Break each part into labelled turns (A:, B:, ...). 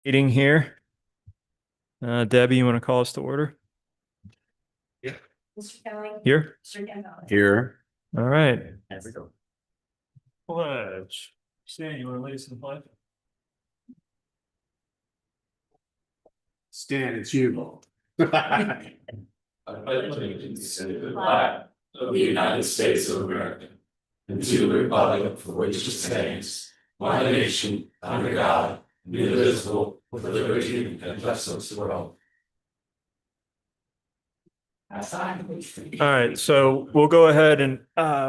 A: Meeting here. Debbie, you want to call us to order?
B: Yeah. Mr. Kelly.
A: Here?
B: Mr. Campbell.
C: Here.
A: All right.
C: There we go.
A: Pledge. Stan, you want to lead us in the pledge?
C: Stan, it's you.
D: I pledge allegiance to the flag of the United States of America and to the republic for which it stands, one nation, under God, indivisible, with liberty and justice for all.
A: All right, so we'll go ahead and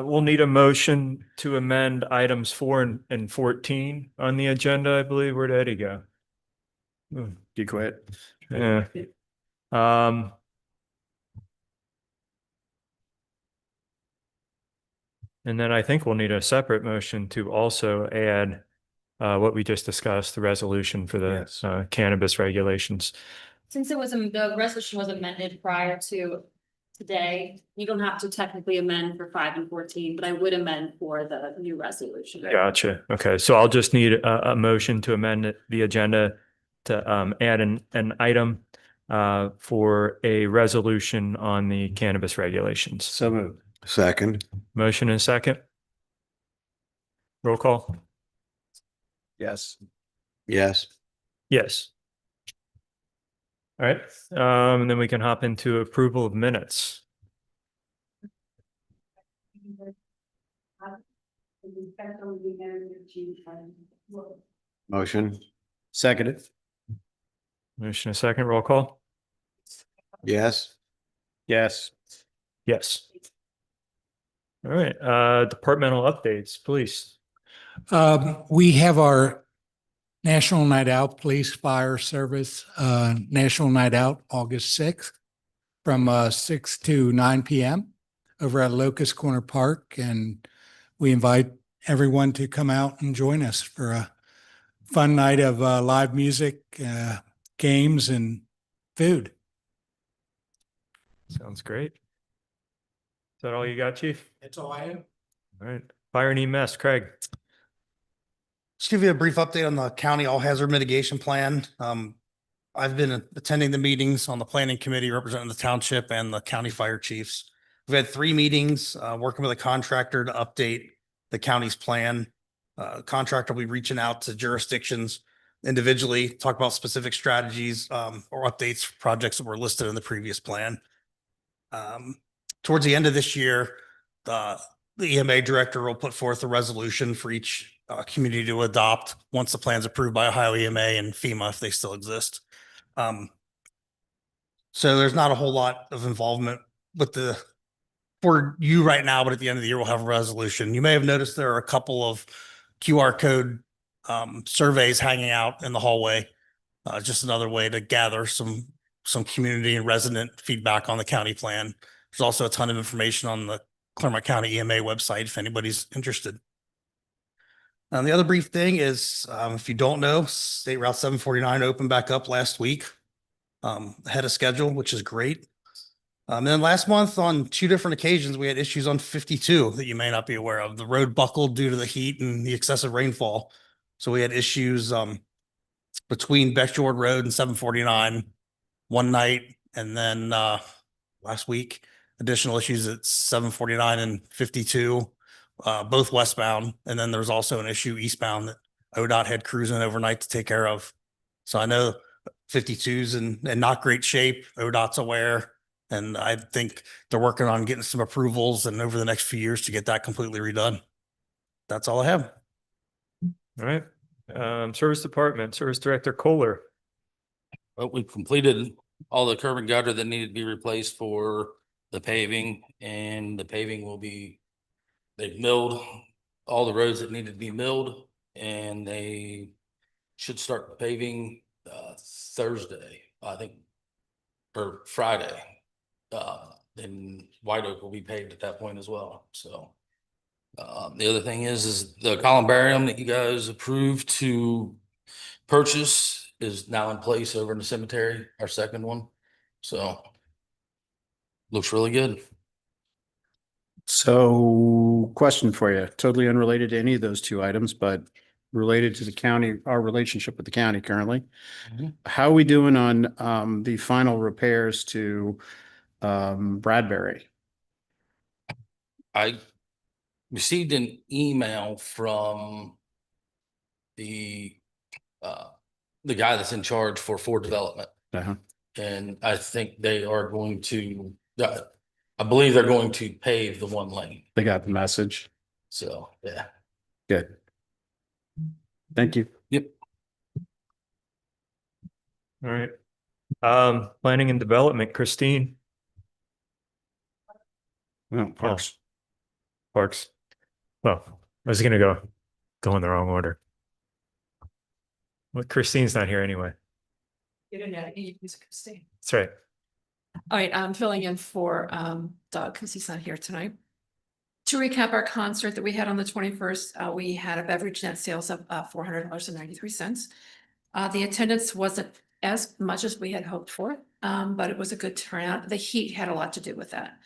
A: we'll need a motion to amend items 4 and 14 on the agenda, I believe. Where'd Eddie go?
C: You quit.
A: Yeah. Um, and then I think we'll need a separate motion to also add what we just discussed, the resolution for the
C: Yes.
A: Cannabis regulations.
B: Since the resolution was amended prior to today, you don't have to technically amend for 5 and 14, but I would amend for the new resolution.
A: Gotcha. Okay, so I'll just need a motion to amend the agenda to add an item for a resolution on the cannabis regulations.
C: So moved. Second.
A: Motion and second. Roll call.
C: Yes. Yes.
A: Yes. All right, and then we can hop into approval of minutes.
C: Motion. Seconded.
A: Motion and second. Roll call.
C: Yes. Yes.
A: Yes. All right, departmental updates, please.
E: We have our National Night Out Police Fire Service, National Night Out, August 6th, from 6 to 9 p.m. over at Locust Corner Park. And we invite everyone to come out and join us for a fun night of live music, games, and food.
A: Sounds great. Is that all you got, Chief?
E: That's all I have.
A: All right, fire and EMS, Craig.
F: Just give you a brief update on the county all hazard mitigation plan. I've been attending the meetings on the planning committee representing the township and the county fire chiefs. We've had 3 meetings, working with a contractor to update the county's plan. Contractor will be reaching out to jurisdictions individually, talk about specific strategies or updates for projects that were listed in the previous plan. Towards the end of this year, the EMA director will put forth a resolution for each community to adopt once the plan's approved by Ohio EMA and FEMA if they still exist. So there's not a whole lot of involvement with for you right now, but at the end of the year, we'll have a resolution. You may have noticed there are a couple of QR code surveys hanging out in the hallway. Just another way to gather some community and resident feedback on the county plan. There's also a ton of information on the Claremont County EMA website if anybody's interested. And the other brief thing is, if you don't know, State Route 749 opened back up last week, ahead of schedule, which is great. And then last month on 2 different occasions, we had issues on 52 that you may not be aware of. The road buckled due to the heat and the excessive rainfall. So we had issues between Beckjord Road and 749 one night. And then last week, additional issues at 749 and 52. Both westbound. And then there's also an issue eastbound that ODOT had cruising overnight to take care of. So I know 52's in not great shape. ODOT's aware. And I think they're working on getting some approvals and over the next few years to get that completely redone. That's all I have.
A: All right, Service Department, Service Director Kohler.
G: Well, we've completed all the curb and gutter that needed to be replaced for the paving, and the paving will be, they've milled all the roads that needed to be milled, and they should start paving Thursday, I think, or Friday. Then White Oak will be paved at that point as well. So the other thing is the columbarium that you guys approved to purchase is now in place over in the cemetery, our second one. So looks really good.
C: So question for you, totally unrelated to any of those 2 items, but
H: related to the county, our relationship with the county currently.
G: Mhm.
H: How are we doing on the final repairs to Bradbury?
G: I received an email from the uh, the guy that's in charge for Ford Development.
H: Uh-huh.
G: And I think they are going to, I believe they're going to pave the one lane.
H: They got the message.
G: So, yeah.
H: Good. Thank you.
G: Yep.
A: All right. Planning and development, Christine.
H: Well, Parks.
A: Parks. Well, I was gonna go in the wrong order. Well, Christine's not here anyway.
I: You don't know, you use Christine.
A: That's right.
I: All right, I'm filling in for Doug because he's not here tonight. To recap our concert that we had on the 21st, we had a beverage net sales of $400.93. The attendance wasn't as much as we had hoped for, but it was a good turnout. The heat had a lot to do with that.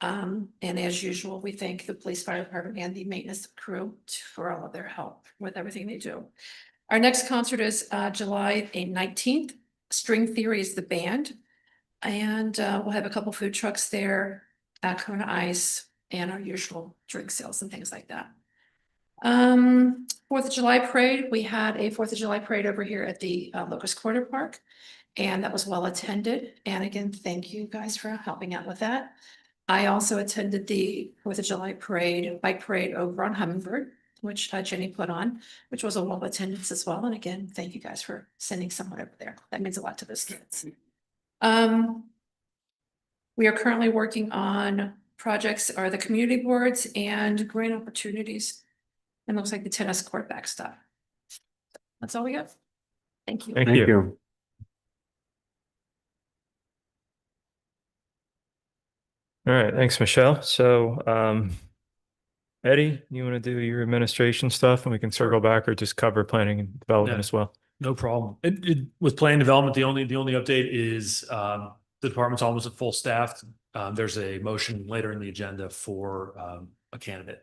I: And as usual, we thank the police, fire department, and the maintenance crew for all of their help with everything they do. Our next concert is July 19th. String Theory is the band. And we'll have a couple food trucks there, Kona Ice, and our usual drink sales and things like that. 4th of July parade, we had a 4th of July parade over here at the Locust Quarter Park. And that was well attended. And again, thank you guys for helping out with that. I also attended the 4th of July parade, bike parade over on Hummingbird, which Jenny put on, which was a well attendance as well. And again, thank you guys for sending someone over there. That means a lot to those kids. We are currently working on projects are the community boards and grant opportunities. And looks like the tennis court backstop. That's all we got. Thank you.
A: Thank
H: Thank
A: you.
H: you.
A: All right, thanks, Michelle. So, Eddie, you want to do your administration stuff and we can circle back or just cover planning and development
J: Yeah.
A: as well?
J: No problem. With planning development, the only update is the department's almost at full staff. There's a motion later in the agenda for a candidate.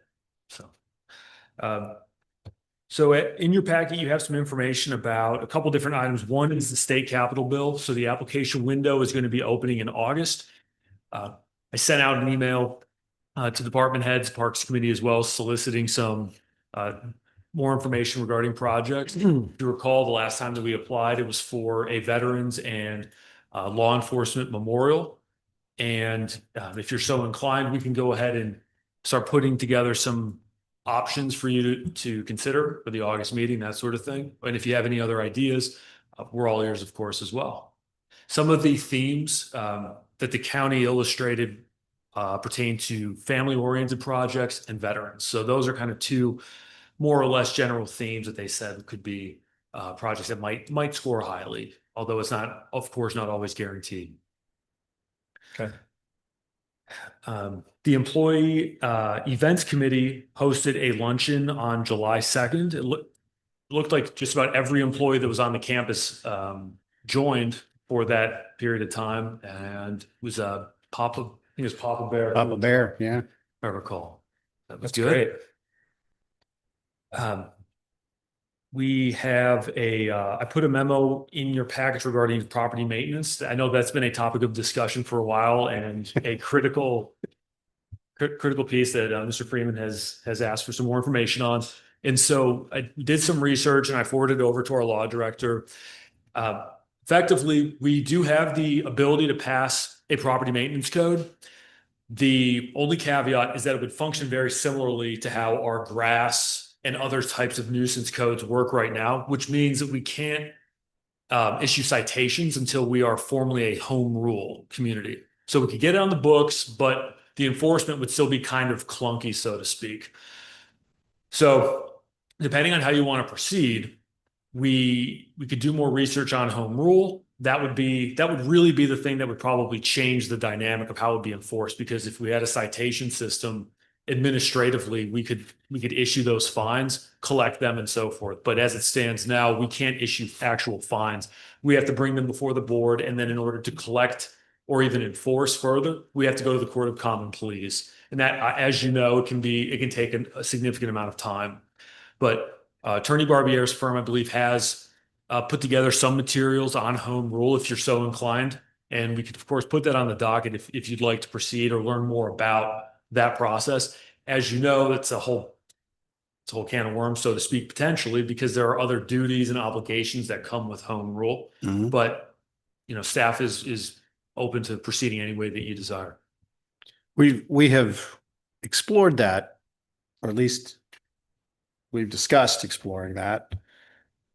J: So in your packet, you have some information about a couple different items. One is the state capital bill. So the application window is going to be opening in August. I sent out an email to department heads, Parks Committee as well, soliciting some more information regarding projects. If you recall, the last time that we applied, it was for a veterans and law enforcement memorial. And if you're so inclined, we can go ahead and start putting together some options for you to consider for the August meeting, that sort of thing. And if you have any other ideas, we're all ears, of course, as well. Some of the themes that the county illustrated pertain to family-oriented projects and veterans. So those are kind of two more or less general themes that they said could be projects that might score highly, although it's not, of course, not always guaranteed.
A: Okay.
J: The employee events committee hosted a luncheon on July 2nd. It looked like just about every employee that was on the campus joined for that period of time, and it was Papa, I think it was Papa Bear.
H: Papa Bear, yeah.
J: If I recall. That was
A: That's
J: good.
A: great.
J: We have I put a memo in your package regarding property maintenance. I know that's been a topic of discussion for a while and a critical piece that Mr. Freeman has asked for some more information on. And so I did some research and I forwarded it over to our law director. Effectively, we do have the ability to pass a property maintenance code. The only caveat is that it would function very similarly to how our grass and other types of nuisance codes work right now, which means that we can't issue citations until we are formally a home rule community. So we could get it on the books, but the enforcement would still be kind of clunky, so to speak. So depending on how you want to proceed, we could do more research on home rule. That would really be the thing that would probably change the dynamic of how it would be enforced, because if we had a citation system, administratively, we could issue those fines, collect them and so forth. But as it stands now, we can't issue actual fines. We have to bring them before the board. And then in order to collect or even enforce further, we have to go to the Court of Common Pleas. And that, as you know, it can take a significant amount of time. But Attorney Barbier's firm, I believe, has put together some materials on home rule if you're so inclined. And we could, of course, put that on the docket if you'd like to proceed or learn more about that process. As you know, it's a whole can of worms, so to speak, potentially, because there are other duties and obligations that come with home rule.
H: Mhm.
J: But, staff is open to proceeding any way that you desire.
H: We have explored that, or at least we've discussed exploring that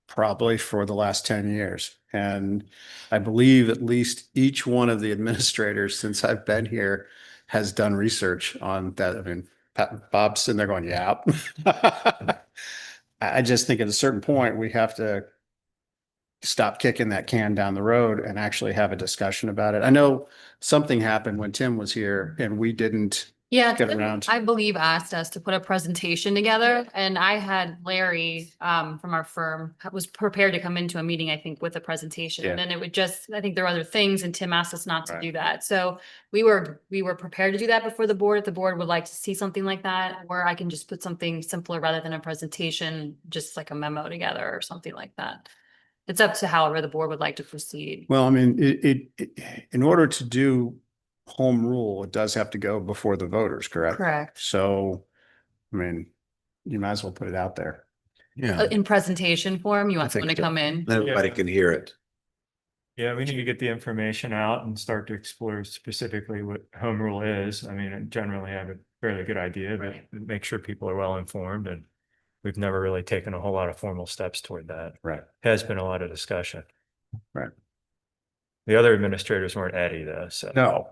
H: probably for the last 10 years. And I believe at least each one of the administrators since I've been here has done research on that. I mean, Bob's sitting there going, yeah. I just think at a certain point, we have to stop kicking that can down the road and actually have a discussion about it. I know something happened when Tim was here and we didn't
B: Yeah,
H: get
B: Tim,
H: around.
B: I believe asked us to put a presentation together and I had Larry from our firm was prepared to come into a meeting, I think, with a presentation.
H: Yeah.
B: And then it would just, I think there were other things and Tim asked us not to
H: Right.
B: do that. So we were prepared to do that before the board. If the board would like to see something like that, where I can just put something simpler rather than a presentation, just like a memo together or something like that. It's up to however the board would like to proceed.
H: Well, I mean, in order to do home rule, it does have to go before the voters, correct?
B: Correct.
H: So, I mean, you might as well put it out there.
C: Yeah,
B: In presentation form, you
H: I
B: want
H: think
B: someone to
H: so.
B: come in?
C: everybody can hear it.
A: Yeah, we need to get the information out and start to explore specifically what home rule is. I mean, I generally have a fairly good idea, but make sure people are well informed, and we've never really taken a whole lot of formal steps toward that.
H: Right.
A: Has been a lot of discussion.
H: Right.
A: The other administrators weren't Eddie though, so.
H: No,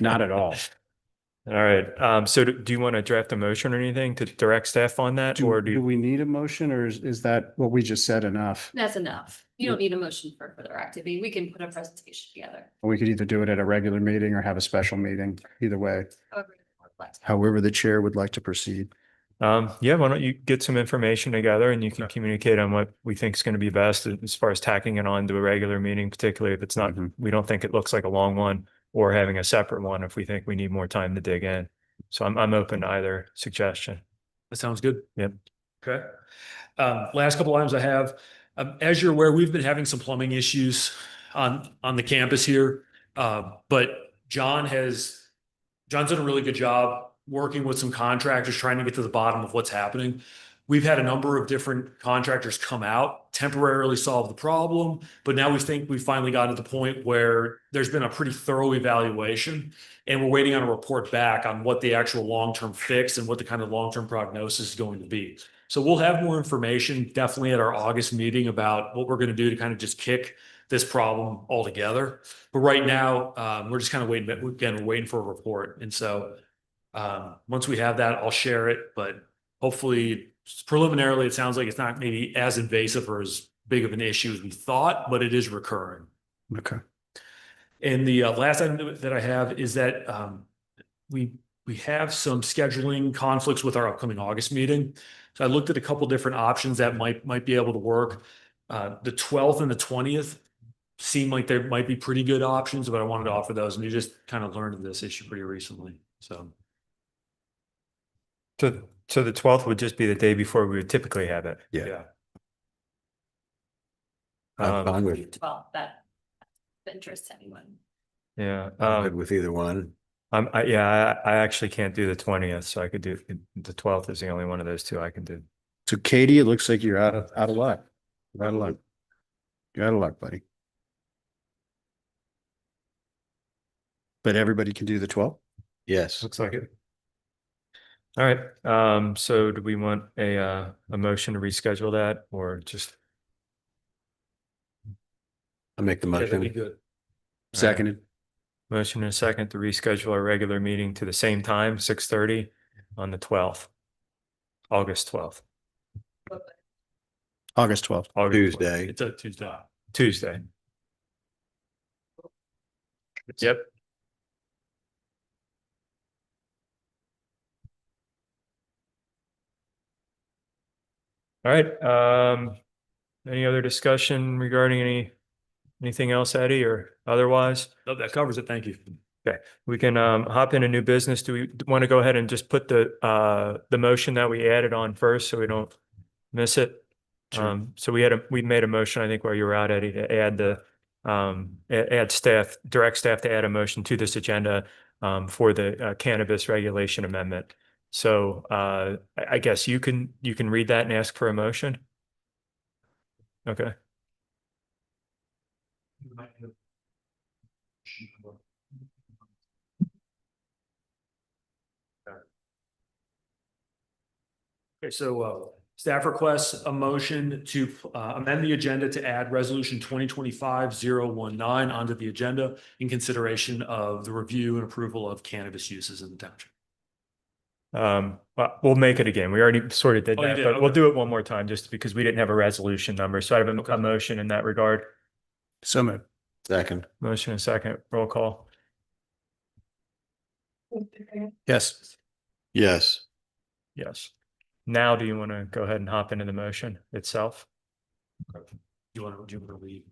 H: not at all.
A: All right, so do you want to draft a motion or anything to direct staff on that, or
H: Do we need a motion or is that what we just said enough?
B: That's enough. You don't need a motion for further activity. We can put a presentation together.
H: We could either do it at a regular meeting or have a special meeting, either way,
B: However the board likes.
H: however the chair would like to proceed.
A: Yeah, why don't you get some information together and you can communicate on what we think is going to be best as far as tacking it on to a regular meeting, particularly if it's not,
H: Mhm.
A: we don't think it looks like a long one, or having a separate one if we think we need more time to dig in. So I'm open to either suggestion.
J: That sounds good.
A: Yep.
J: Okay. Last couple items I have, as you're aware, we've been having some plumbing issues on the campus here. But John's done a really good job working with some contractors, trying to get to the bottom of what's happening. We've had a number of different contractors come out, temporarily solve the problem, but now we think we finally got to the point where there's been a pretty thorough evaluation and we're waiting on a report back on what the actual long-term fix and what the kind of long-term prognosis is going to be. So we'll have more information definitely at our August meeting about what we're going to do to kind of just kick this problem altogether. But right now, we're just kind of waiting, again, we're waiting for a report. And so once we have that, I'll share it, but hopefully preliminarily, it sounds like it's not maybe as invasive or as big of an issue as we thought, but it is recurring.
H: Okay.
J: And the last item that I have is that we have some scheduling conflicts with our upcoming August meeting. So I looked at a couple different options that might be able to work. The 12th and the 20th seem like there might be pretty good options, but I wanted to offer those, and you just kind of learned of this issue pretty recently. So
A: So the 12th would just be the day before we would typically have it.
C: Yeah.
A: Um,
C: I'm with,
B: Well, that interests anyone.
A: Yeah.
C: I'm good with either one.
A: I actually can't do the 20th, so I could do the 12th is the only one of those two I can do.
H: So Katie, it looks like you're out of luck. You're out of luck. You're out of luck, buddy. But everybody can do the 12th?
C: Yes.
A: Looks like it. All right. So do we want a motion to reschedule that, or just?
C: I'll make the
J: yeah, that'd be
C: motion.
J: good.
H: Seconded.
A: Motion and a second to reschedule our regular meeting to the same time, 6:30 on the 12th, August 12th.
H: August 12th.
A: August 12th.
C: Tuesday.
J: It's a Tuesday.
A: Tuesday. Yep. All right. Any other discussion regarding anything else, Eddie, or otherwise?
J: No, that covers it. Thank you.
A: Okay, we can hop into new business. Do we want to go ahead and just put the motion that we added on first so we don't Miss it?
H: Sure.
A: So we made a motion, I think while you were out, Eddie, to add add staff, direct staff to add a motion to this agenda for the cannabis regulation amendment. So I guess you can read that and ask for a motion. Okay.
J: Okay, so staff requests a motion to amend the agenda to add resolution 2025-019 onto the agenda in consideration of the review and approval of cannabis uses in the township.
A: Well, we'll make it again. We already sort of did
J: Oh, you
A: that,
J: did?
A: but we'll
J: Okay.
A: do it one more time just because we didn't have a resolution number. So I have a motion in that regard.
H: So moved.
C: Second.
A: Motion and second, roll call.
H: Yes.
C: Yes.
A: Yes. Now, do you want to go ahead and hop into the motion itself?
J: Do you want to leave?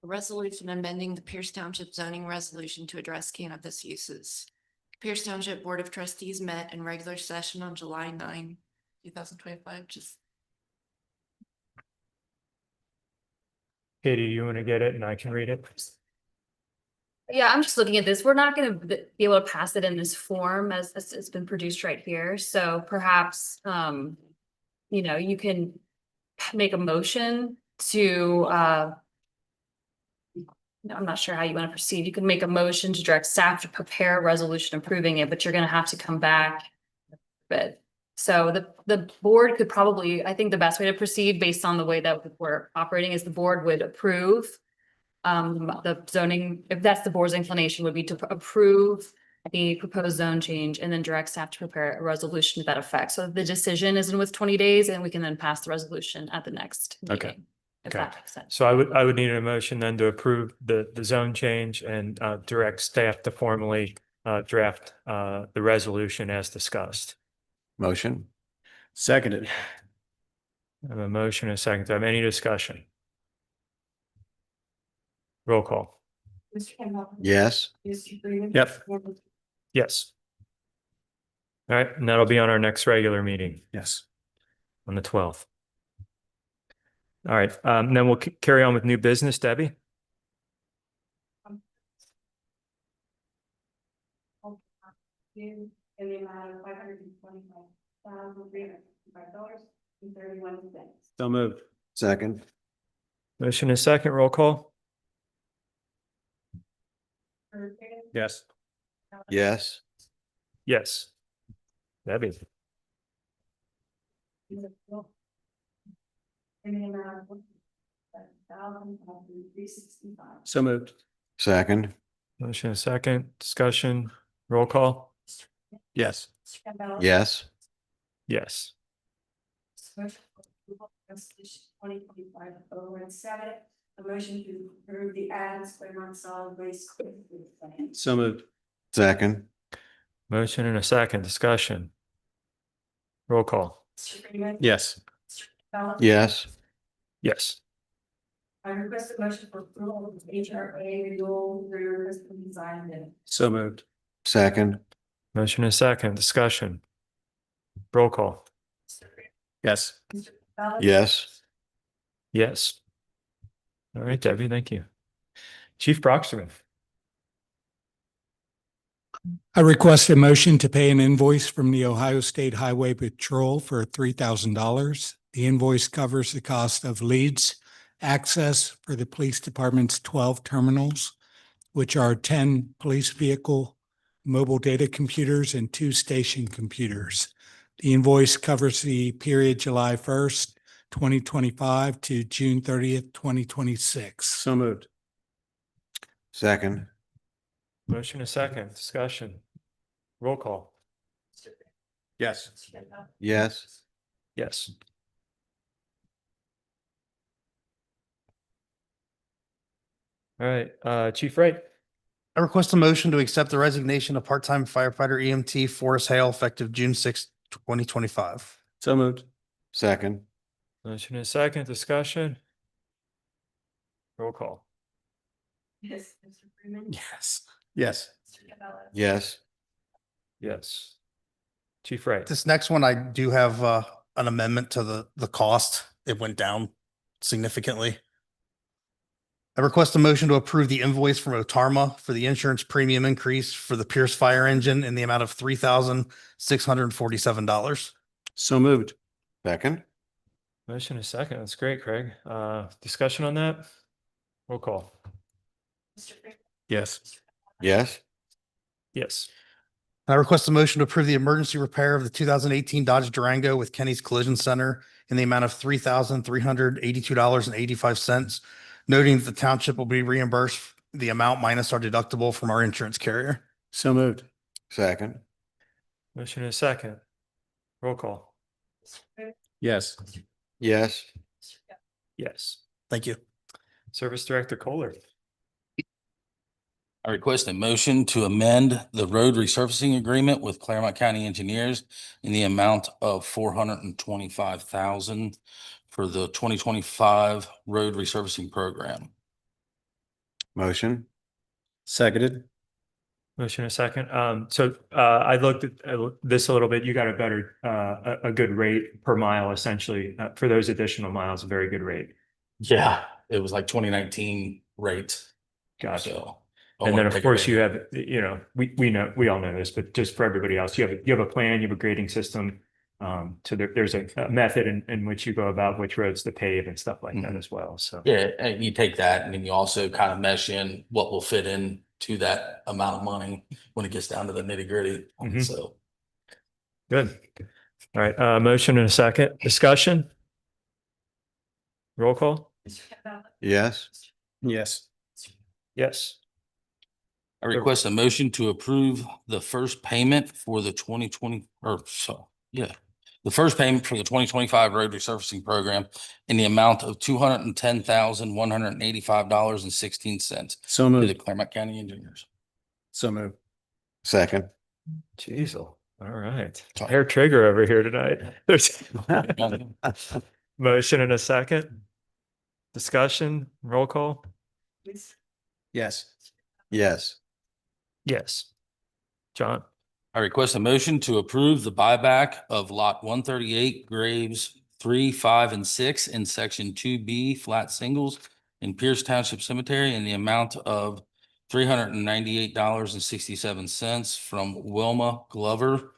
K: A resolution amending the Pierce Township zoning resolution to address cannabis uses. Pierce Township Board of Trustees met in regular session on July 9, 2025.
A: Katie, do you want to get it and I can read it?
B: Yeah, I'm just looking at this. We're not gonna be able to pass it in this form as it's been produced right here. So perhaps, you know, you can make a motion to, I'm not sure how you want to proceed. You can make a motion to direct staff to prepare a resolution approving it, but you're gonna have to come back. But so the board could probably, I think the best way to proceed based on the way that we're operating is the board would approve the zoning, if that's the board's inclination, would be to approve the proposed zone change and then direct staff to prepare a resolution to that effect. So the decision is in with 20 days and we can then pass the resolution at the next
A: Okay.
B: meeting. If
A: Okay.
B: that makes sense.
A: So I would need a motion then to approve the zone change and direct staff to formally draft the resolution as discussed.
C: Motion.
H: Seconded.
A: I have a motion and a second. Do I have any discussion? Roll call.
C: Yes.
H: Yep.
A: Yes. All right, and that'll be on our next regular meeting
H: Yes.
A: on the 12th. All right, then we'll carry on with new business, Debbie.
L: In the amount of $525,305.31.
H: So moved.
C: Second.
A: Motion and second, roll call.
H: Yes.
C: Yes.
A: Yes. Debbie.
L: In the amount of $1,365.
H: So moved.
C: Second.
A: Motion and second, discussion, roll call.
H: Yes.
C: Yes.
A: Yes.
L: Resolution 2025-017, a motion to approve the Adams Claremont Solid Waste Plan.
H: So moved.
C: Second.
A: Motion and a second, discussion. Roll call.
H: Yes.
C: Yes.
A: Yes.
L: I request a motion for approval of HRA renewal through Crystal Design and
H: So moved.
C: Second.
A: Motion and second, discussion. Roll call.
H: Yes.
C: Yes.
A: Yes. All right, Debbie, thank you. Chief Brockstrom.
E: I request a motion to pay an invoice from the Ohio State Highway Patrol for $3,000. The invoice covers the cost of leads access for the police department's 12 terminals, which are 10 police vehicle mobile data computers and 2 station computers. The invoice covers the period July 1st, 2025 to June 30th, 2026.
H: So moved.
C: Second.
A: Motion and second, discussion. Roll call.
H: Yes.
C: Yes.
A: Yes. All right, Chief Wright.
F: I request a motion to accept the resignation of part-time firefighter EMT Forrest Hale effective June 6, 2025.
H: So moved.
C: Second.
A: Motion and second, discussion. Roll call.
L: Yes, Mr. Freeman.
H: Yes. Yes.
L: Mr. Campbell.
C: Yes.
A: Yes. Chief Wright.
F: This next one, I do have an amendment to the cost. It went down significantly. I request a motion to approve the invoice from Otarma for the insurance premium increase for the Pierce fire engine in the amount of $3,647.
H: So moved.
C: Second.
A: Motion and a second. That's great, Craig. Discussion on that? Roll call.
H: Yes.
C: Yes.
A: Yes.
F: I request a motion to approve the emergency repair of the 2018 Dodge Durango with Kenny's Collision Center in the amount of $3,382.85, noting that the township will be reimbursed the amount minus our deductible from our insurance carrier.
H: So moved.
C: Second.
A: Motion and a second. Roll call.
H: Yes.
C: Yes.
A: Yes.
F: Thank you.
A: Service Director Kohler.
G: I request a motion to amend the road resurfacing agreement with Claremont County Engineers in the amount of $425,000 for the 2025 road resurfacing program.
C: Motion.
H: Seconded.
A: Motion and a second. I looked at this a little bit. You got a better, a good rate per mile, essentially, for those additional miles, a very good rate.
G: Yeah, it was like 2019 rate.
A: Gotcha.
G: So.
A: And then, of course, you have, we know, we all know this, but just for everybody else, you have a plan, you have a grading system. So there's a method in which you go about which roads to pave and stuff like that as well. So.
G: Yeah, and you take that and then you also kind of mesh in what will fit in to that amount of money when it gets down to the nitty gritty. So.
A: Good. All right, motion and a second. Discussion? Roll call?
C: Yes.
H: Yes.
A: Yes.
G: I request a motion to approve the first payment for the 2020, the first payment for the 2025 road resurfacing program in the amount of $210,185.16
H: So
G: to the
H: moved.
G: Claremont County Engineers.
H: So moved.
C: Second.
A: Jeez. All right. Hair trigger over here tonight. There's motion and a second. Discussion, roll call?
H: Yes.
C: Yes.
A: Yes. John?
G: I request a motion to approve the buyback of lot 138 graves 3, 5, and 6 in section 2B flat singles in Pierce Township Cemetery in the amount of $398.67 from Wilma Glover,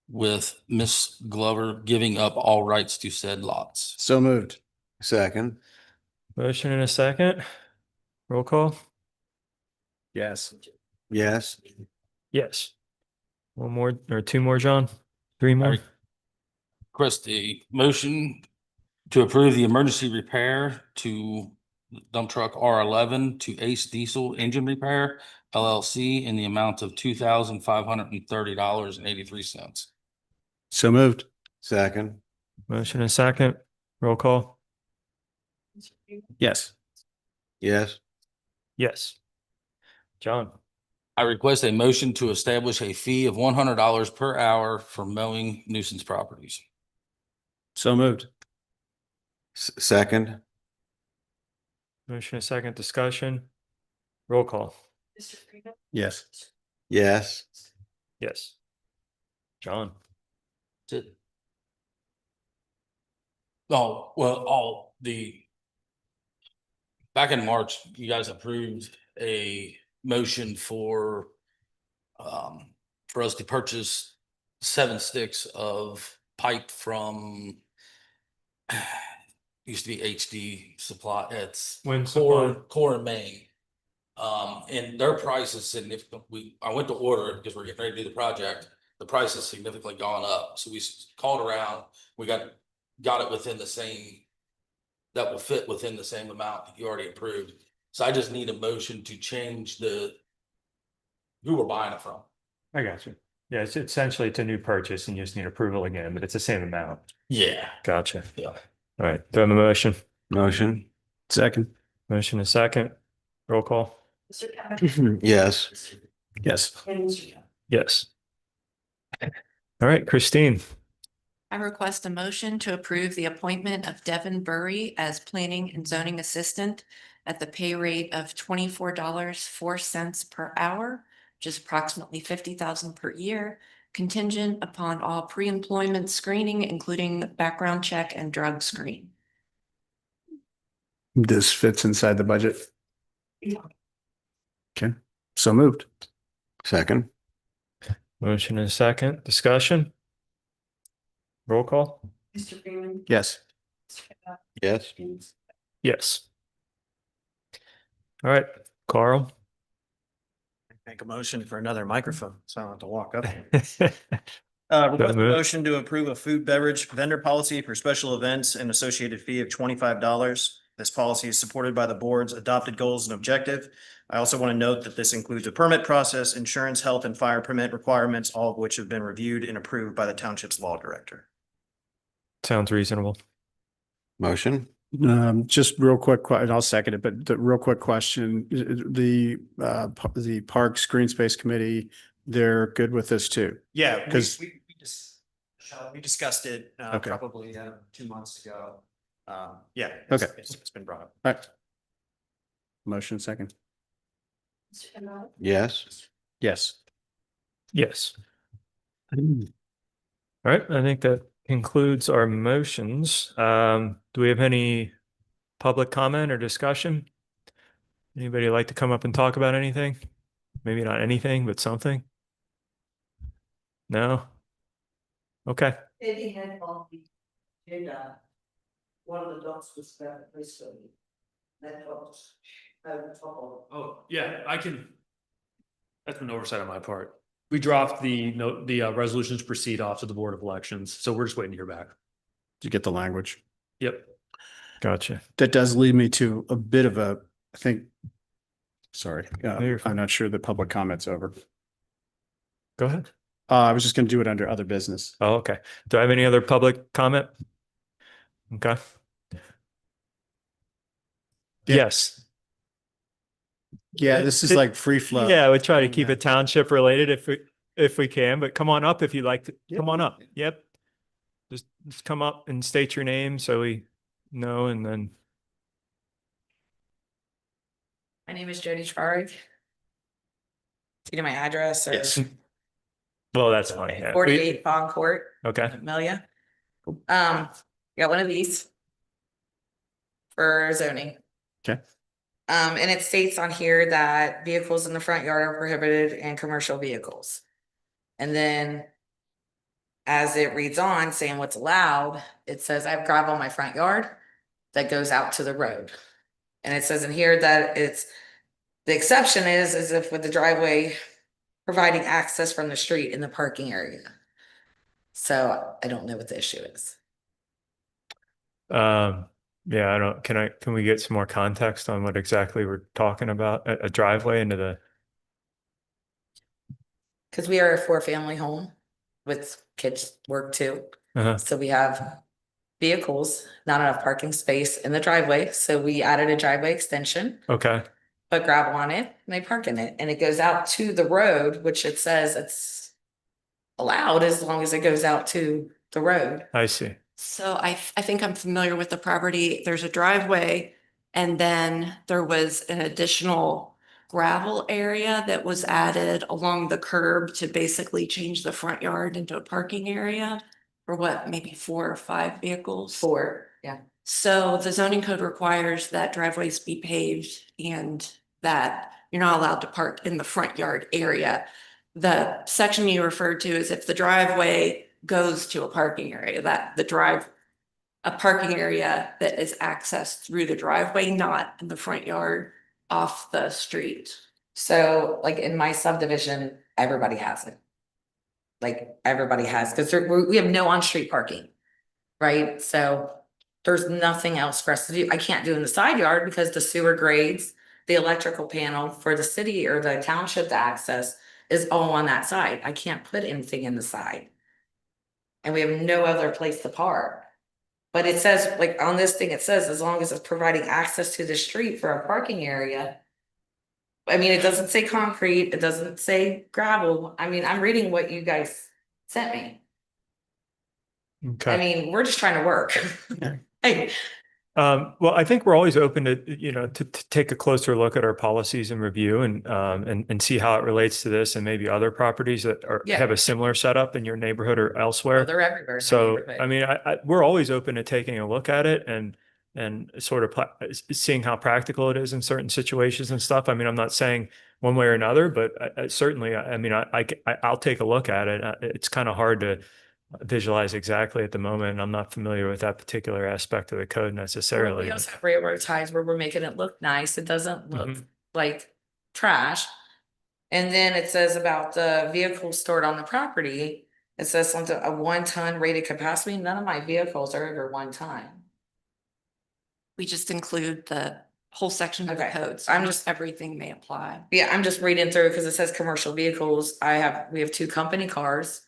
G: with Miss Glover giving up all rights to said lots.
H: So moved.
C: Second.
A: Motion and a second. Roll call?
H: Yes.
C: Yes.
A: Yes. One more or two more, John? Three more?
G: Request a motion to approve the emergency repair to dump truck R11 to Ace Diesel Engine Repair LLC in the amount of $2,530.83.
H: So moved.
C: Second.
A: Motion and a second. Roll call?
H: Yes.
C: Yes.
A: Yes. John?
G: I request a motion to establish a fee of $100 per hour for mowing nuisance properties.
H: So moved.
C: Second.
A: Motion and a second. Discussion? Roll call?
H: Yes.
C: Yes.
A: Yes. John?
G: That's it. Oh, well, back in March, you guys approved a motion for us to purchase 7 sticks of pipe from used to be HD Supply. It's Core in Maine. And their price is significant. I went to order it because we're getting ready to do the project. The price has significantly gone up. So we called around. We got it within the same, that will fit within the same amount that you already approved. So I just need a motion to change who we're buying it from.
A: I got you. Yeah, it's essentially it's a new purchase and you just need approval again, but it's the same amount.
G: Yeah.
A: Gotcha.
G: Yeah.
A: All right. Do I have a motion?
C: Motion.
H: Second.
A: Motion and a second. Roll call?
C: Yes.
H: Yes.
A: Yes. All right, Christine.
K: I request a motion to approve the appointment of Devin Burry as Planning and Zoning Assistant at the pay rate of $24.04 per hour, which is approximately $50,000 per year, contingent upon all pre-employment screening, including background check and drug screen.
H: This fits inside the budget. Okay, so moved.
C: Second.
A: Motion and a second. Discussion? Roll call?
L: Mr. Freeman.
H: Yes.
L: Mr. Kavanaugh,
C: Yes.
L: James.
A: Yes. All right, Carl.
M: Make a motion for another microphone, so I don't have to walk up.
A: So
M: Request a
A: moved.
M: motion to approve a food beverage vendor policy for special events and associated fee of $25. This policy is supported by the board's adopted goals and objective. I also want to note that this includes a permit process, insurance, health, and fire permit requirements, all of which have been reviewed and approved by the township's law director.
A: Sounds reasonable.
C: Motion.
H: Just real quick, and I'll second it, but the real quick question, the Parks Green Space Committee, they're good with this too?
M: Yeah,
H: Because-
M: we discussed it
H: Okay.
M: probably 2 months ago. Yeah.
H: Okay.
M: It's been brought up.
H: All right. Motion second.
L: Mr. Kavanaugh,
C: Yes.
H: Yes.
A: Yes. All right, I think that concludes our motions. Do we have any public comment or discussion? Anybody like to come up and talk about anything? Maybe not anything, but something? No? Okay.
L: Eddie had on the agenda, one of the dogs was found recently. That was over top of.
J: Oh, yeah, I can. That's been oversight on my part. We dropped the note, the resolutions proceed off to the Board of Elections, so we're just waiting to hear back.
H: Did you get the language?
J: Yep.
A: Gotcha.
H: That does lead me to a bit of a, I think, sorry,
A: you're fine.
H: I'm not sure the public comment's over.
A: Go ahead.
H: I was just going to do it under other business.
A: Oh, okay. Do I have any other public comment? Okay.
H: Yeah.
A: Yes.
H: Yeah, this is like free flow.
A: Yeah, we try to keep it township related if we can, but come on up if you'd like to. Come on up. Yep. Just come up and state your name so we know, and then
N: My name is Jody Schvarg. Do you know my address or?
A: yes. Well, that's fine. Yeah.
N: 48 Bond Court,
A: Okay.
N: Amelia. Got one of these for zoning.
H: Okay.
N: And it states on here that vehicles in the front yard are prohibited and commercial vehicles. And then as it reads on saying what's allowed, it says I have gravel in my front yard that goes out to the road. And it says in here that the exception is if with the driveway providing access from the street in the parking area. So I don't know what the issue is.
A: Yeah, can we get some more context on what exactly we're talking about? A driveway into the,
N: Because we are a 4-family home with kids work too.
A: uh-huh.
N: So we have vehicles, not enough parking space in the driveway. So we added a driveway extension,
A: Okay.
N: put gravel on it, and they park in it. And it goes out to the road, which it says it's allowed as long as it goes out to the road.
A: I see.
K: So I think I'm familiar with the property. There's a driveway and then there was an additional gravel area that was added along the curb to basically change the front yard into a parking area for what, maybe 4 or 5 vehicles?
N: 4, yeah.
K: So the zoning code requires that driveways be paved and that you're not allowed to park in the front yard area. The section you referred to is if the driveway goes to a parking area, that a parking area that is accessed through the driveway, not in the front yard off the street.
N: So like in my subdivision, everybody has it. Like everybody has, because we have no on-street parking, right? So there's nothing else for us to do. I can't do in the side yard because the sewer grades, the electrical panel for the city or the township to access is all on that side. I can't put anything in the side. And we have no other place to park. But it says, like on this thing, it says as long as it's providing access to the street for a parking area. I mean, it doesn't say concrete, it doesn't say gravel. I mean, I'm reading what you guys sent me. I
A: Okay.
N: mean, we're just trying to work. Hey,
A: Well, I think we're always open to, to take a closer look at our policies and review and see how it relates to this and maybe other properties that
N: Yeah.
A: have a similar setup in your neighborhood or
N: Oh,
A: elsewhere.
N: they're everywhere. in my
A: So,
N: neighborhood.
A: I mean, we're always open to taking a look at it and sort of seeing how practical it is in certain situations and stuff. I mean, I'm not saying one way or another, but certainly, I mean, I'll take a look at it. It's kind of hard to visualize exactly at the moment. And I'm not familiar with that particular aspect of the code
N: Well,
A: necessarily.
N: we also have railroad ties where we're making it look nice. It doesn't look
A: Mhm.
N: like trash. And then it says about the vehicles stored on the property. It says something, a 1 ton rated capacity. None of my vehicles are over 1 ton.
K: We just include the whole section of the
N: Okay.
K: codes.
N: I'm just-
K: Everything may apply.
N: Yeah, I'm just reading through because it says commercial vehicles. we have 2 company cars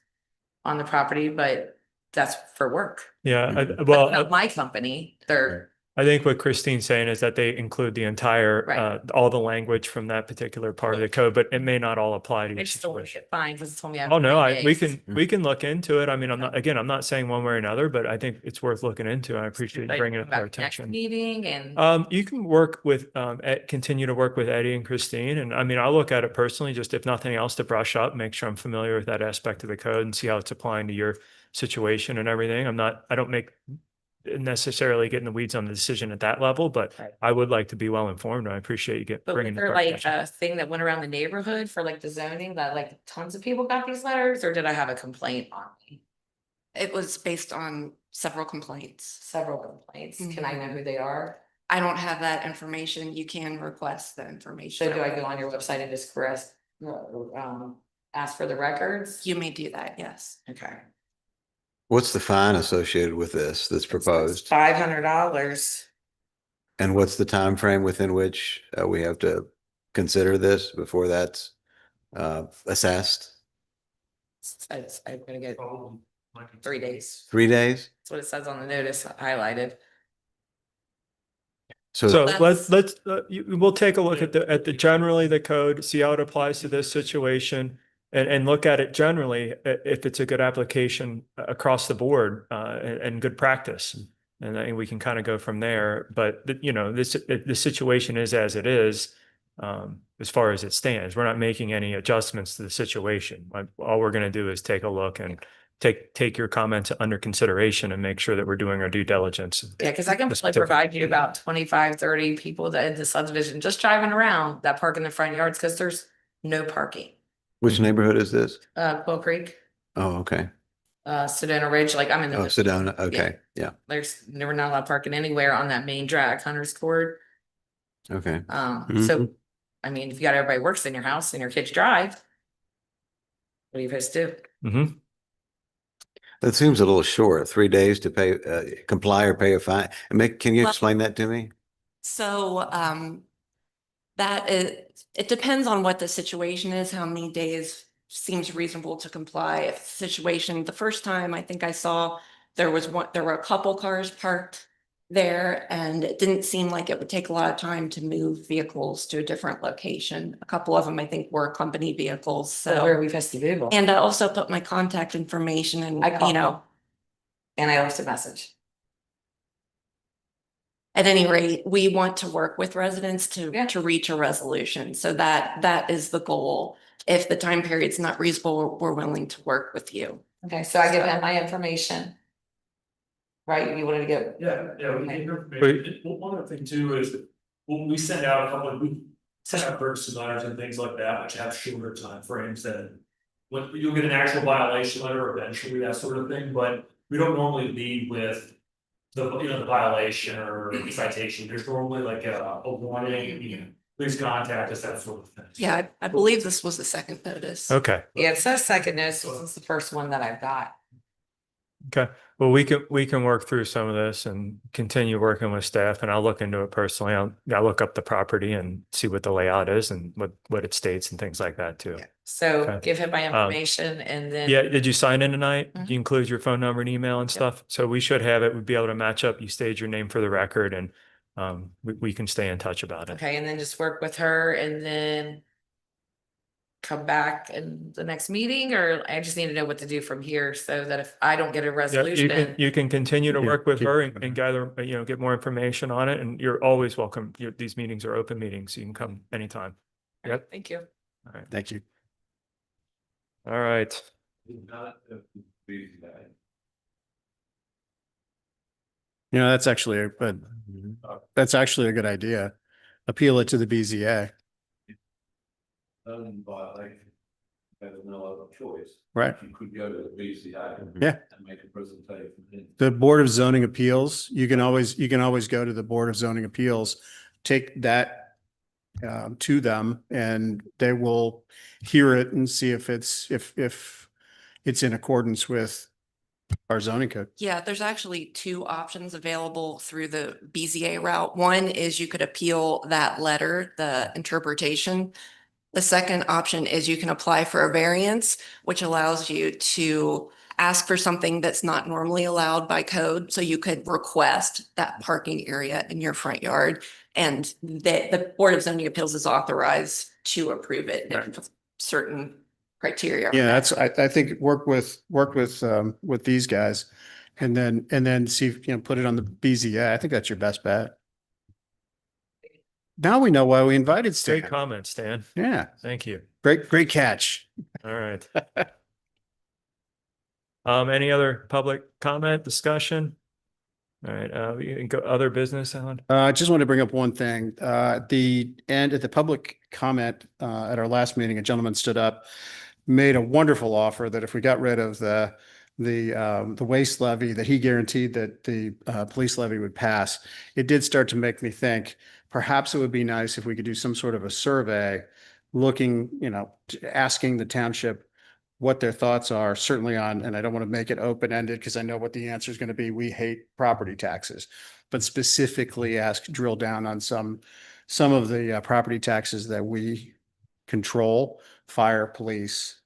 N: on the property, but that's for work.
A: Yeah,
N: That's
A: well,
N: not my company. They're,
A: I think what Christine's saying is that they include the entire,
N: Right.
A: all the language from that particular part of the code, but it may not all apply to
N: I
A: your
N: just don't want to
A: situation.
N: get fined because it told me I have
A: Oh, no,
N: 3
A: we
N: days.
A: can look into it. I mean, I'm not saying one way or another, but I think it's worth looking into. I appreciate you
N: Like,
A: bringing it to our
N: about next
A: attention.
N: meeting and.
A: You can work with, continue to work with Eddie and Christine. And I mean, I'll look at it personally, just if nothing else to brush up, make sure I'm familiar with that aspect of the code and see how it's applying to your situation and everything. I don't make necessarily get in the weeds on the decision at that level, but
N: Right.
A: I would like to be well informed. I appreciate you
N: But was
A: bringing it to
N: there
A: our
N: like
A: attention.
N: a thing that went around the neighborhood for like the zoning that like tons of people got these letters, or did I have a complaint on me?
K: It was based on several complaints.
N: Several complaints. Can I know who they are?
K: I don't have that information. You can request the information.
N: So do I go on your website and just ask for the records?
K: You may do that, yes.
N: Okay.
C: What's the fine associated with this that's proposed?
N: $500.
C: And what's the time frame within which we have to consider this before that's assessed?
N: I'm gonna get 3 days.
C: 3 days?
N: That's what it says on the notice highlighted.
A: So
K: That's-
A: we'll take a look at the generally the code, see how it applies to this situation. And look at it generally, if it's a good application across the board, and good practice. And then we can kind of go from there. But the situation is as it is, as far as it stands. We're not making any adjustments to the situation. All we're going to do is take a look and take your comments under consideration and make sure that we're doing our due diligence.
N: Yeah, because I can
A: This
N: probably
A: particular-
N: provide you about 25, 30 people that in the subdivision, just driving around that park in the front yards, because there's no parking.
C: Which neighborhood is this?
N: Quill Creek,
C: Oh, okay.
N: Sedona Ridge, like I'm in the.
C: Oh, Sedona. Okay. Yeah.
N: We're not allowed parking anywhere on that main drag, Hunter's Court.
C: Okay.
N: So, I mean, if you got everybody works in your house and your kids drive, what are you supposed to do?
A: Mhm.
C: That seems a little short. 3 days to pay, comply or pay a fine. Can you
K: Well-
C: explain that to me?
K: So, it depends on what the situation is, how many days seems reasonable to comply. If the situation, the first time I think I saw, there were a couple cars parked there and it didn't seem like it would take a lot of time to move vehicles to a different location. A couple of them, I think, were company vehicles,
N: So where are
K: so.
N: we supposed to Google?
K: And I also put my contact information and,
N: I called
K: you know,
N: And I left a message.
K: at any rate, we want to work with residents
N: Yeah.
K: to reach a resolution. So that is the goal. If the time period's not reasonable, we're willing to work with you.
N: Okay, so I give him my information. Right, you wanted to go,
J: Yeah, we
N: Okay.
J: need information. One other thing too is that when we send out we send out purchase letters and things like that, which have shorter timeframes than. When you'll get an actual violation letter eventually, that sort of thing, but we don't normally lead with. The violation or citation, there's normally like a warning, please contact us, that sort of thing.
K: Yeah, I believe this was the second notice.
A: Okay.
N: yeah, it says second notice, this is the first one that I've got.
A: Okay, well, we can work through some of this and continue working with staff, and I'll look into it personally. I'll look up the property and see what the layout is and what it states and things like that too.
N: Yeah. So
A: Okay.
N: give him my information and then.
A: Yeah, did you sign in tonight?
N: Mhm.
A: You include your phone number and email and stuff? So we should have it. We'd be able to match up. You stage your name for the record and we can stay in touch about it.
N: Okay, and then just work with her and then. come back in the next meeting, or I just need to know what to do from here so that if I don't get a
A: Yeah,
N: resolution.
A: you can continue to
H: Yeah,
A: work with
H: keep-
A: her and gather, get more information on it, and you're always welcome. These meetings are open meetings, so you can come anytime. Yep.
N: Thank you.
A: All right.
H: Thank you.
A: All right.
H: That's actually that's actually a good idea. Appeal it to the BZA.
D: There's no other choice.
H: Right.
D: You could go to the BCA.
H: Yeah.
D: And make a presentation.
H: The Board of Zoning Appeals, you can always go to the Board of Zoning Appeals, take that to them, and they will hear it and see if it's in accordance with our zoning code.
K: Yeah, there's actually two options available through the BZA route. One is you could appeal that letter, the interpretation. The second option is you can apply for a variance, which allows you to ask for something that's not normally allowed by code. So you could request that parking area in your front yard, and the Board of Zoning Appeals is authorized to approve it if certain criteria. are
H: Yeah,
K: met.
H: I think work with these guys, and then see if, put it on the BZA. I think that's your best bet. Now we know why we invited Stan.
A: Great comment, Stan.
H: Yeah,
A: Thank you.
H: great catch.
A: All right. Any other public comment, discussion? All right, we can go other business, Alan.
H: I just want to bring up one thing. At the end, at the public comment, at our last meeting, a gentleman stood up, made a wonderful offer that if we got rid of the waste levy, that he guaranteed that the police levy would pass. It did start to make me think, perhaps it would be nice if we could do some sort of a survey looking, asking the township what their thoughts are, certainly on, and I don't want to make it open-ended because I know what the answer is going to be. We hate property taxes, but specifically drill down on some of the property taxes that we control, fire, police,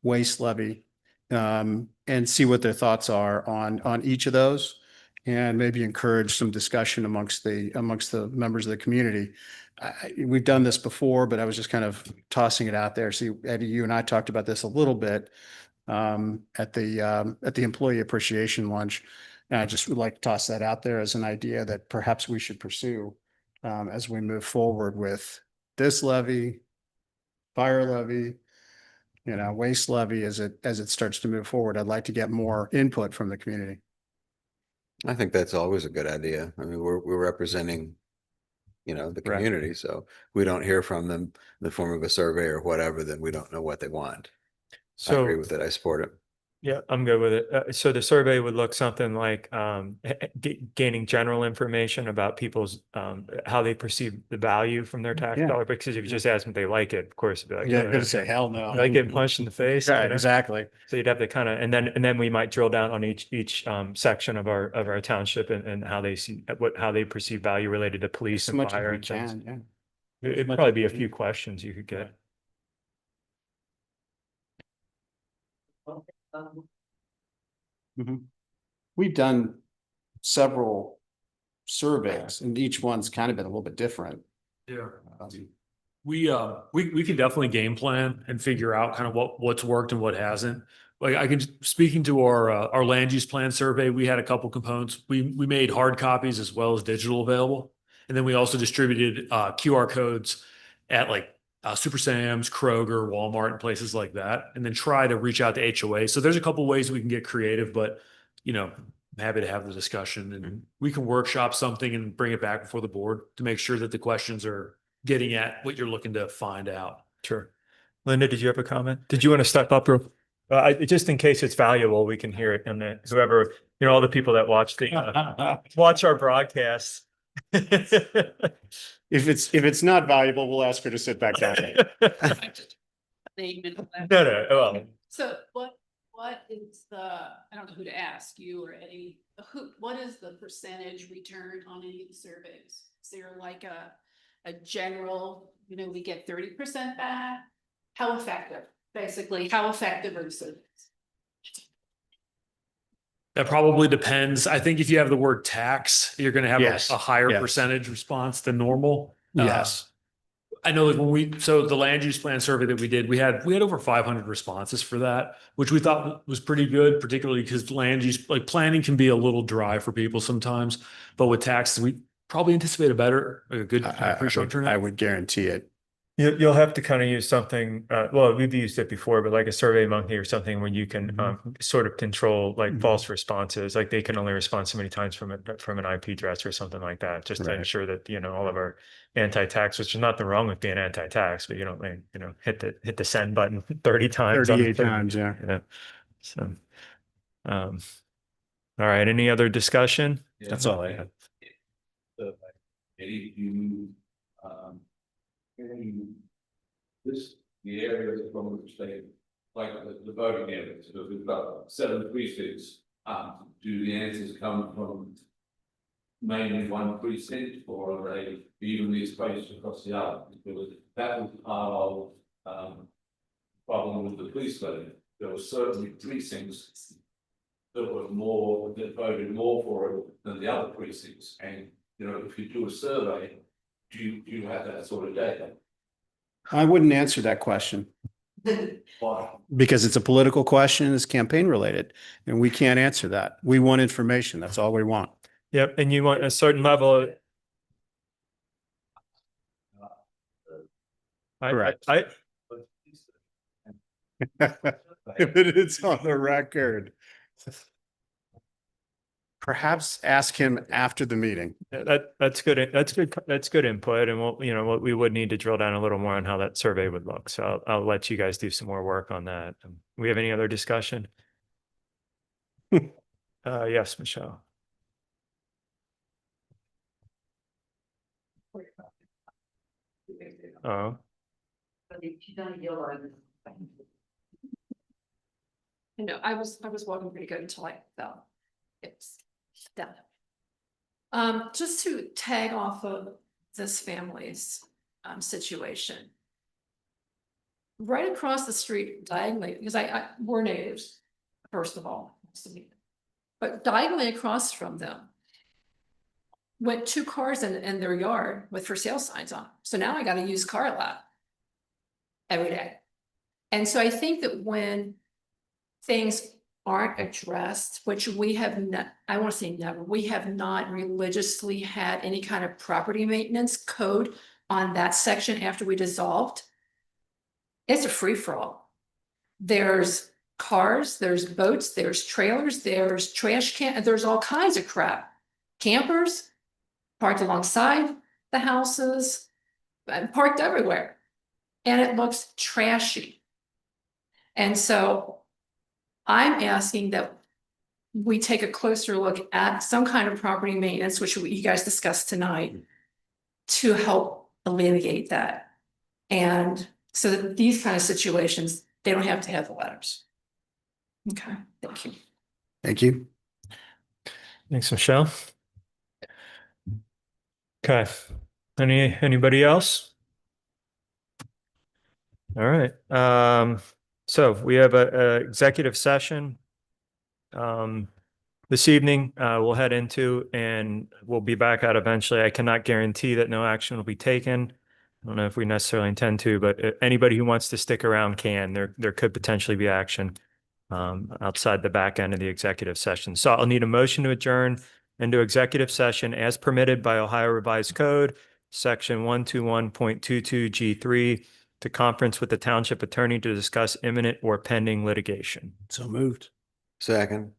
H: waste levy, and see what their thoughts are on each of those, and maybe encourage some discussion amongst the members of the community. We've done this before, but I was just kind of tossing it out there. See, Eddie, you and I talked about this a little bit at the employee appreciation lunch. And I just would like to toss that out there as an idea that perhaps we should pursue as we move forward with this levy, fire levy, waste levy as it starts to move forward. I'd like to get more input from the community.
C: I think that's always a good idea. I mean, we're representing, the community, so we don't hear from them in the form of a survey or whatever, then we don't know what they want. I agree
A: So,
C: with it. I support it.
A: yeah, I'm good with it. So the survey would look something like gaining general information about people's how they perceive the value from their tax
H: Yeah.
A: dollar. Because if you just ask them if they like it, of course, it'd be like,
H: Yeah,
A: "Oh,
H: I'm gonna
A: okay."
H: say hell no.
A: Like getting punched in the face.
H: Right, exactly.
A: So you'd have to kind of, and then we might drill down on each section of our township and how they see how they perceive value related to police
H: As
A: and
H: much as
A: fire
H: we
A: and things.
H: can, yeah.
A: It'd probably be a few questions you could get.
H: We've done several surveys and each one's kind of been a little bit different.
J: Yeah. We can definitely game plan and figure out kind of what's worked and what hasn't. Like speaking to our land use plan survey, we had a couple components. We made hard copies as well as digital available. And then we also distributed QR codes at Super Sam's, Kroger, Walmart, and places like that. And then try to reach out to HOA. So there's a couple ways we can get creative, but I'm happy to have the discussion, and we can workshop something and bring it back before the board to make sure that the questions are getting at what you're looking to find out.
A: Sure. Linda, did you have a comment? Did you want to step up real? Just in case it's valuable, we can hear it, and then whoever, all the people that watch watch our broadcasts.
H: If it's not valuable, we'll ask her to sit back down.
A: No. Well,
I: So what is I don't know who to ask, you or Eddie, what is the percentage return on any of the surveys? Is there like a general, we get 30% back? How effective, basically, how effective are the surveys?
J: That probably depends. I think if you have the word tax, you're going to have
H: Yes.
J: a higher
H: Yes.
J: percentage response than normal.
H: Yes.
J: I know like when so the land use plan survey that we did, we had over 500 responses for that, which we thought was pretty good, particularly because land use, like planning can be a little dry for people sometimes. But with taxes, we probably anticipate a good pretty strong
H: I
J: turnout.
H: would guarantee it.
A: You'll have to kind of use something, well, we've used it before, but like a Survey Monkey or something where you can sort of control like false responses, like they can only respond so many times from an IP address or something like that, just to
H: Right.
A: ensure that, all of our anti-tax, which is nothing wrong with being anti-tax, but you don't, hit the send button 30 times.
H: 38 times, yeah.
A: Yeah. So, all right, any other discussion?
H: That's all I have.
D: Any you, this, the areas from which they, like the voting areas, so we've got 7 precincts, do the answers come from mainly one precinct, or are they evenly spaced across the other? Because that was part of, problem with the police voting. There were certainly precincts that voted more for it than the other precincts, and if you do a survey, do you have that sort of data?
H: I wouldn't answer that question
D: Why?
H: because it's a political question, it's campaign related, and we can't answer that. We want information. That's all we want.
A: Yep, and you want a certain level of.
H: Correct.
A: I
H: It's on the record. Perhaps ask him after the meeting.
A: that's good. That's good input. And what we would need to drill down a little more on how that survey would look. So I'll let you guys do some more work on that. We have any other discussion? Yes, Michelle. Oh,
I: I know, I was walking pretty good until I fell. It's done. Just to tag off of this family's situation. Right across the street diagonally, because we're natives, first of all. But diagonally across from them went 2 cars in their yard with for sale signs on. So now I got a used car lot every day. And so I think that when things aren't addressed, which we have not, I want to say never, we have not religiously had any kind of property maintenance code on that section after we dissolved. It's a free-for-all. There's cars, there's boats, there's trailers, there's trash can, there's all kinds of crap. Campers parked alongside the houses, parked everywhere. And it looks trashy. And so I'm asking that we take a closer look at some kind of property maintenance, which you guys discussed tonight, to help alleviate that. And so that these kind of situations, they don't have to have the letters. Okay, thank you.
H: Thank you.
A: thanks, Michelle. Okay. Anybody else? All right. So we have a executive session this evening we'll head into, and we'll be back out eventually. I cannot guarantee that no action will be taken. I don't know if we necessarily intend to, but anybody who wants to stick around can. There could potentially be action outside the back end of the executive session. So I'll need a motion to adjourn into executive session as permitted by Ohio Revised Code, Section 121.22 G3, to conference with the township attorney to discuss imminent or pending litigation.
H: So moved.
C: Second,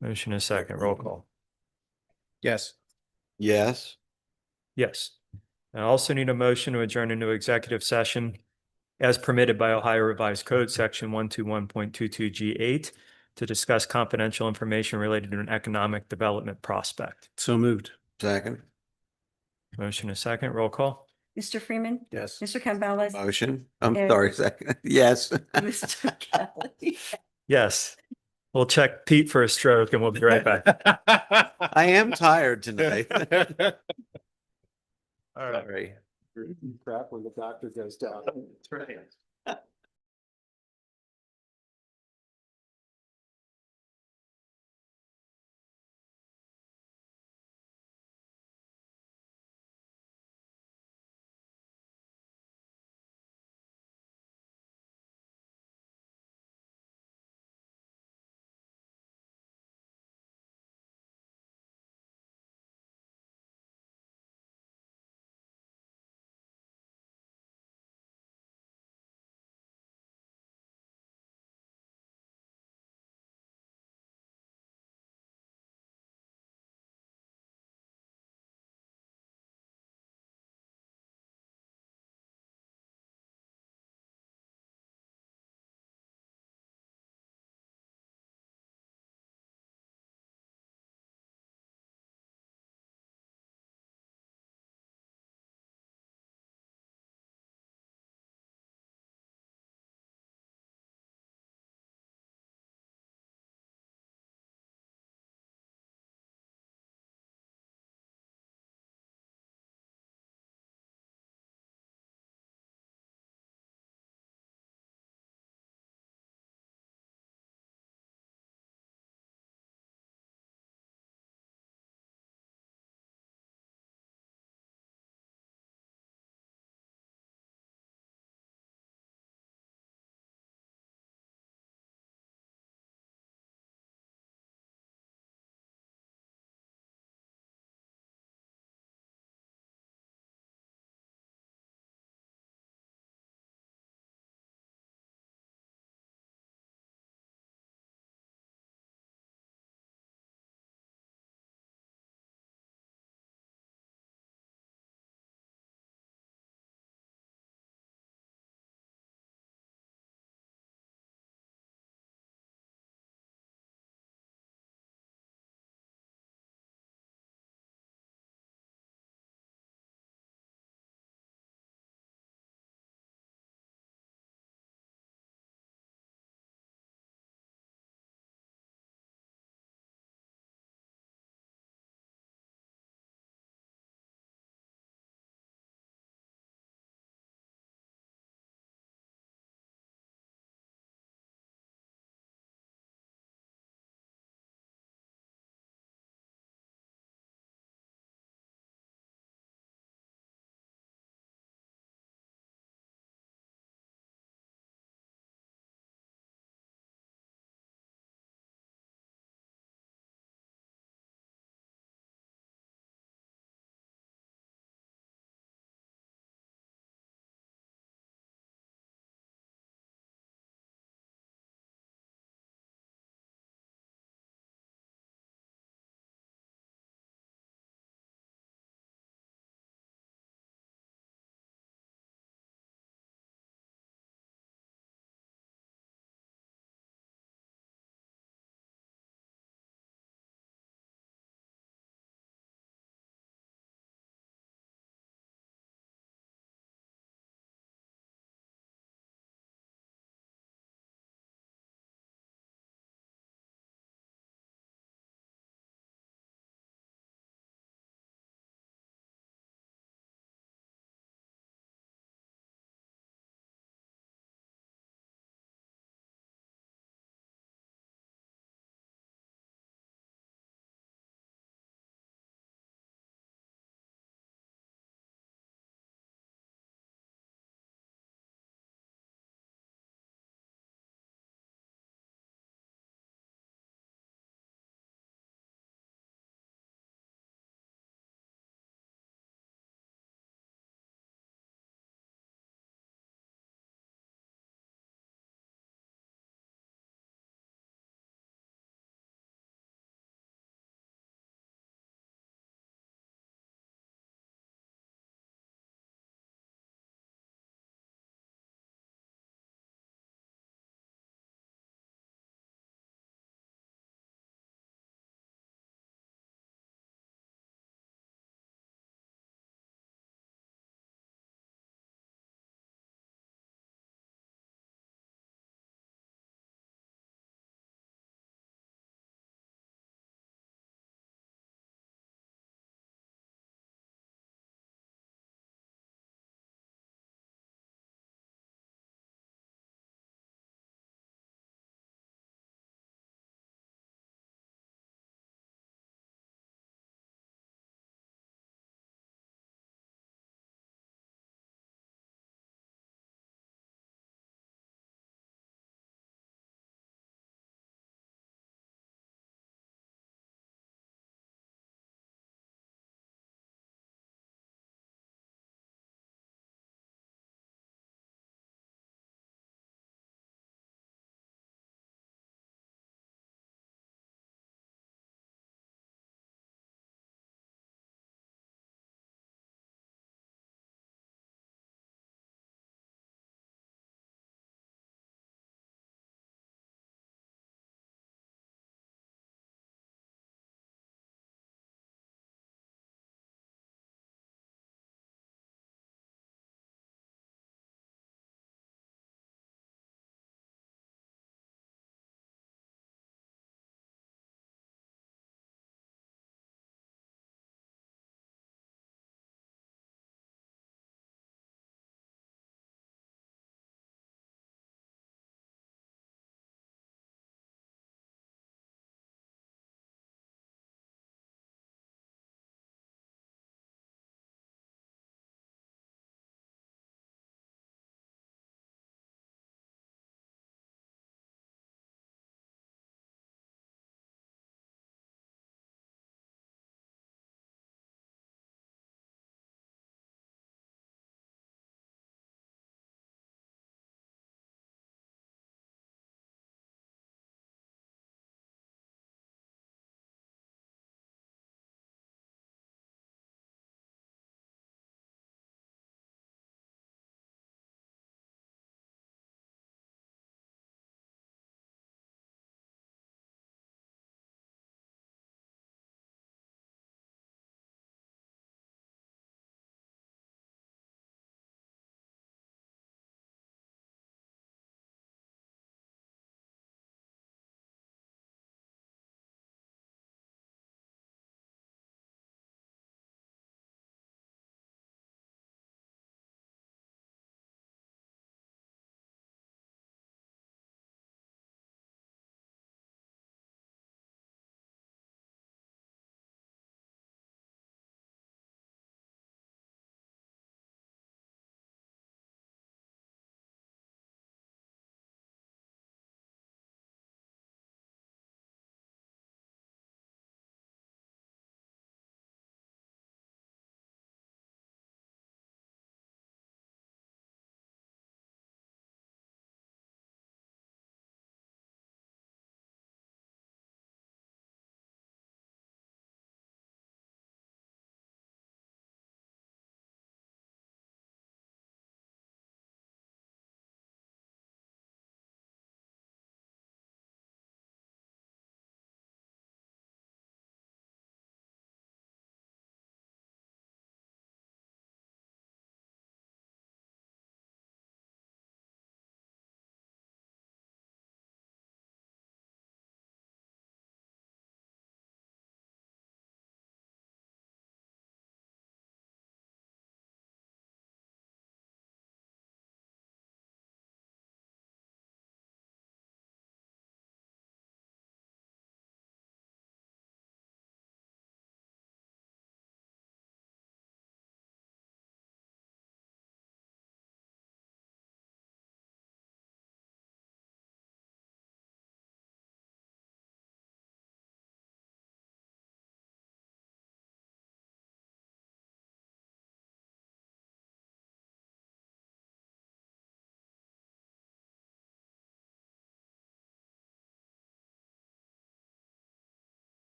A: Motion is second. Roll call.
H: Yes.
C: yes.
A: Yes. I also need a motion to adjourn into executive session as permitted by Ohio Revised Code, Section 121.22 G8, to discuss confidential information related to an economic development prospect.
H: So moved.
C: Second,
A: Motion is second. Roll call.
O: Mr. Freeman.
H: Yes.
O: Mr. Campbell.
C: motion. I'm
O: Yeah.
C: sorry, second, yes.
O: Mr. Kelly.
A: Yes. We'll check Pete for a stroke and we'll be right back.
C: I am tired tonight.
A: All right.
C: Sorry.
H: Crap when the doctor goes down.
A: That's right.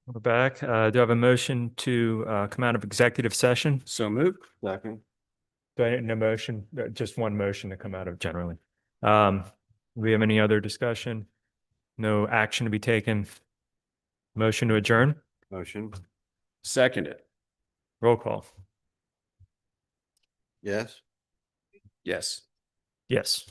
A: We're back. Do I have a motion to come out of executive session?
H: So moved. Second.
A: Do I need a motion? Just one motion to come out of generally. Do we have any other discussion? No action to be taken. Motion to adjourn?
C: Motion,
H: Seconded.
A: Roll call.
C: yes?
H: Yes.
A: Yes.